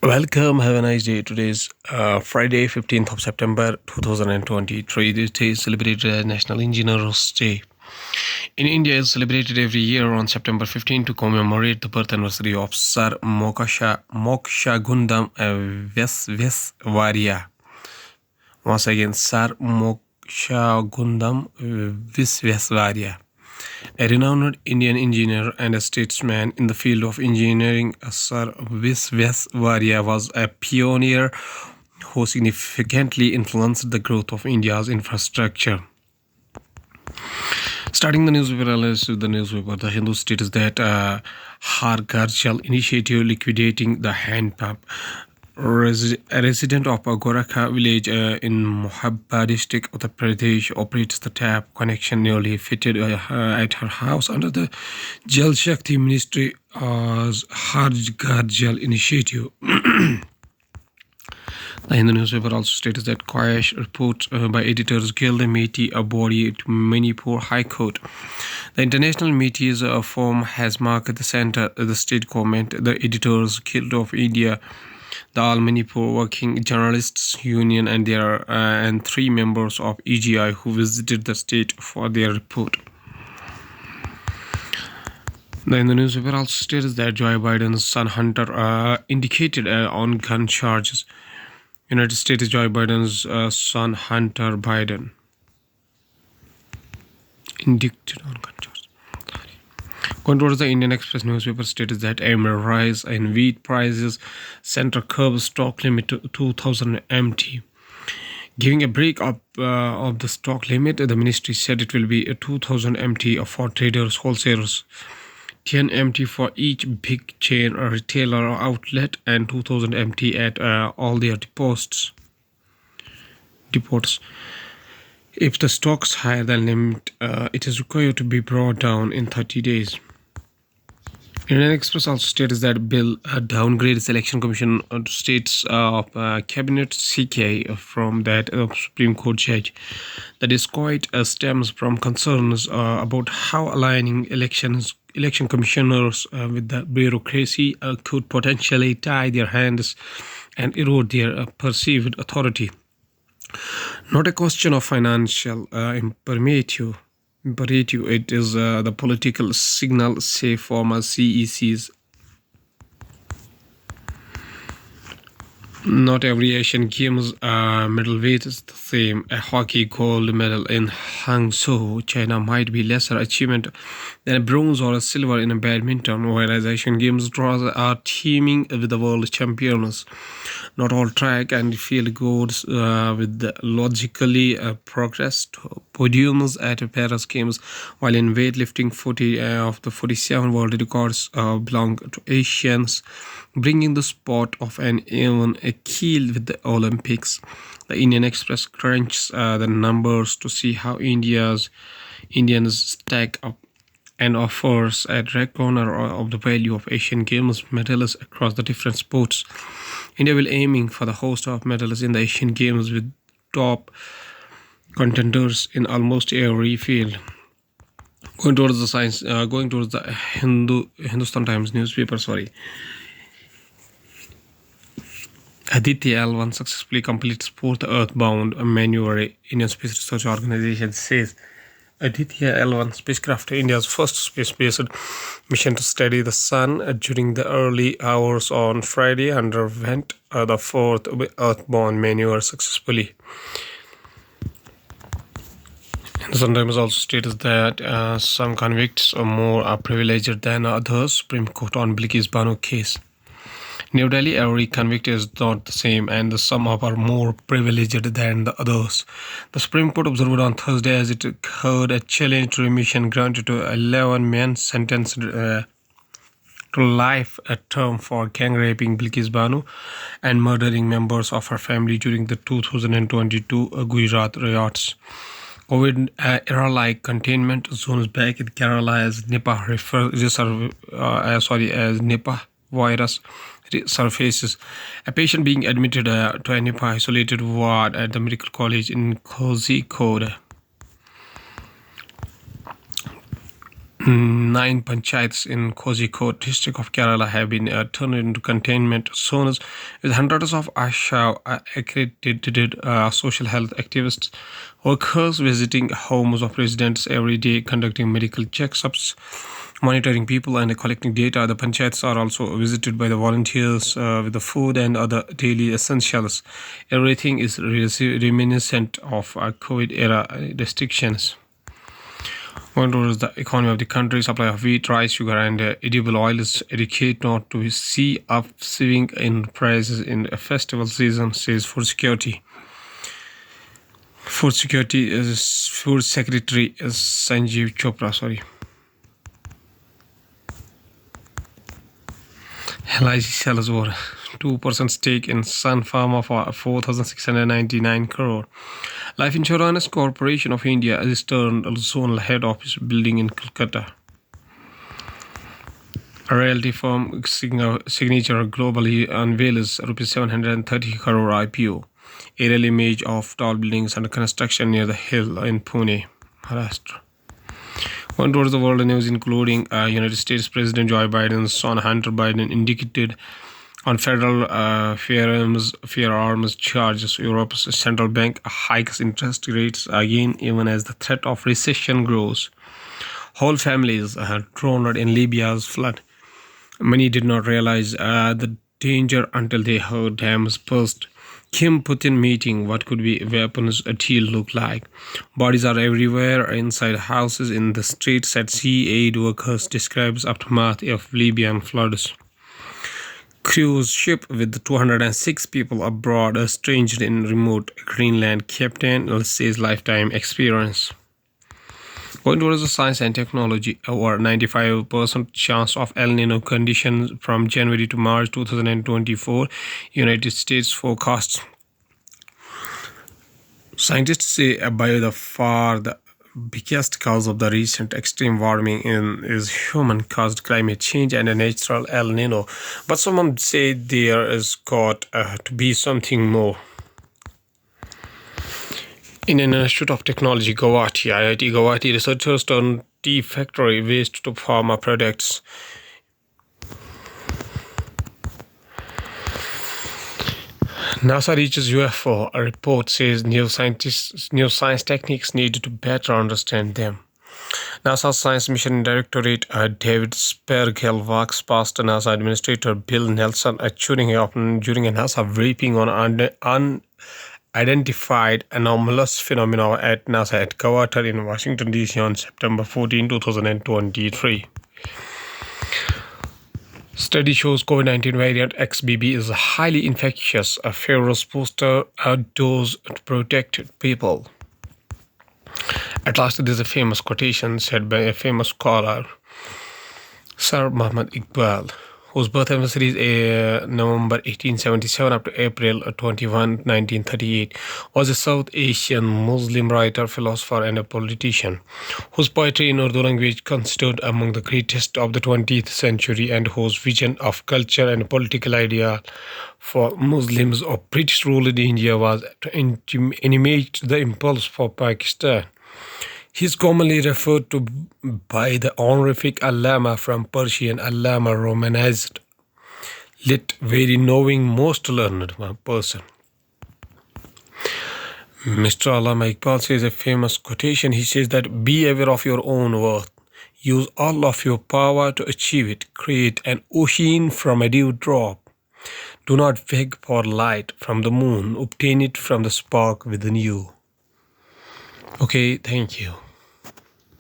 Welcome, have a nice day. Today is Friday, 15th of September 2023. This day is celebrated as National Engineers Day. In India, it's celebrated every year on September 15 to commemorate the birth anniversary of Sir Mokshagundam Visvesvaraya. Once again, Sir Mokshagundam Visvesvaraya, a renowned Indian engineer and a statesman in the field of engineering. Sir Visvesvaraya was a pioneer who significantly influenced the growth of India's infrastructure. Starting the newspaper analysis with the newspaper, The Hindu states that Har Ghar Jal initiative liquidating the hand pump. A resident of Gorakha village in Mohabba district, Uttar Pradesh, operates the tap connection newly fitted at her house under the Jal Shakti Ministry as Har Ghar Jal initiative. The Hindu newspaper also states that Koyesh report by Editors Guild Meeti a body to Manipur High Court. The International Metis Forum has marked the center the state government, the Editors Guild of India, the All Manipur Working Journalists Union, and and 3 members of EGI who visited the state for their report. The newspaper also states that Joe Biden's son Hunter indicated on gun charges. United States Joe Biden's son Hunter Biden indicted on gun charges. Going towards the Indian Express newspaper states that amid rise in wheat prices, center curbs stock limit to 2,000 MT. Giving a break up of the stock limit, the ministry said it will be 2,000 MT for traders, wholesalers, 10 MT for each big chain or retailer or outlet, and 2,000 MT at all their depots. If the stock is higher than limit, it is required to be brought down in 30 days. Indian Express also states that bill downgrades Election Commission states Cabinet CK from that Supreme Court judge. The disquiet stems from concerns about how aligning election commissioners with the bureaucracy could potentially tie their hands and erode their perceived authority. Not a question of financial imperative. It is the political signal, say former CECs. Not every Asian Games middleweight is the same. A hockey gold medal in Hangzhou, China might be lesser achievement than a bronze or a silver in a badminton, whereas Asian Games draws are teaming with the world champions. Not all track and field goes with the logically progressed podiums at Paris Games, while in weightlifting 40 of the 47 world records belong to Asians, bringing the sport of an even a keel with the Olympics. The Indian Express crunches the numbers to see how Indians stack up and offers a direct corner of the value of Asian Games medals across the different sports. India will aiming for the host of medals in the Asian Games with top contenders in almost every field. Going towards the Hindustan Times newspaper. Aditya L1 successfully completes 4th Earthbound maneuver. Indian Space Research Organization says Aditya L1 spacecraft, India's first space-based mission to study the sun during the early hours on Friday, underwent the 4th Earthbound maneuver successfully. And sometimes also states that some convicts are more privileged than others. Supreme Court on Bilkis Bano case. New Delhi, every convict is not the same, and some are more privileged than the others. The Supreme Court observed on Thursday as it heard a challenge to remission granted to 11 men sentenced to life term for gang raping Bilkis Bano and murdering members of her family during the 2022 Gujarat riots. COVID era-like containment zones back in Kerala as Nipah virus surfaces. A patient being admitted to a Nipah isolated ward at the medical college in Kozhikode. Nine panchayats in Kozhikode district of Kerala have been turned into containment zones with hundreds of ASHA accredited social health activists, workers visiting homes of residents every day, conducting medical checkups, monitoring people, and collecting data. The panchayats are also visited by the volunteers with the food and other daily essentials. Everything is reminiscent of COVID era restrictions. One towards the economy of the country, supply of wheat, rice, sugar, and edible oils indicate not to see upswing in prices in a festival season, says Food Security. Food Secretary is Sanjeev Chopra. LIC sells over 2% stake in Sun Pharma for 4,699 crore. Life Insurance Corporation of India has turned a zonal head office building in Kolkata. A realty firm Signature globally unveils ₹730 crore IPO. Aerial image of tall buildings under construction near the hill in Pune, Maharashtra. One towards the world news, including United States President Joe Biden's son Hunter Biden indicted on federal firearms charges. Europe's central bank hikes interest rates again, even as the threat of recession grows. Whole families are drowned in Libya's flood. Many did not realize the danger until they heard dams burst. Kim Putin meeting. What could be weapons a deal look like? Bodies are everywhere, inside houses, in the streets, at sea. Aid workers describes aftermath of Libyan floods. Cruise ship with 206 people aboard estranged in remote Greenland. Captain says lifetime experience. Going towards the science and technology, over 95% chance of El Nino conditions from January to March 2024, United States forecasts. Scientists say by far the biggest cause of the recent extreme warming is human-caused climate change and a natural El Nino. But some say there is got to be something more. Indian Institute of Technology, Guwahati, IIT Guwahati researchers turn tea factory waste to pharma products. NASA reaches UFO. A report says new science techniques need to better understand them. NASA Science Mission Directorate David Spergel walks past NASA Administrator Bill Nelson during a NASA briefing on unidentified anomalous phenomena at NASA headquarters in Washington, D.C. on September 14, 2023. Study shows COVID-19 variant XBB is highly infectious. A virus booster outdoors to protect people. At last, there is a famous quotation said by a famous scholar, Sir Muhammad Iqbal, whose birth anniversary is November 1877 up to April 21, 1938, was a South Asian Muslim writer, philosopher, and a politician, whose poetry in Urdu language considered among the greatest of the 20th century, and whose vision of culture and political idea for Muslims of British rule in India was to animate the impulse for Pakistan. He is commonly referred to by the honorific Allama from Persian Allama, romanized, lit, very knowing, most learned person. Mr. Allama Iqbal says a famous quotation. He says that be aware of your own worth. Use all of your power to achieve it. Create an ocean from a dewdrop. Do not beg for light from the moon. Obtain it from the spark within you. Okay, thank you.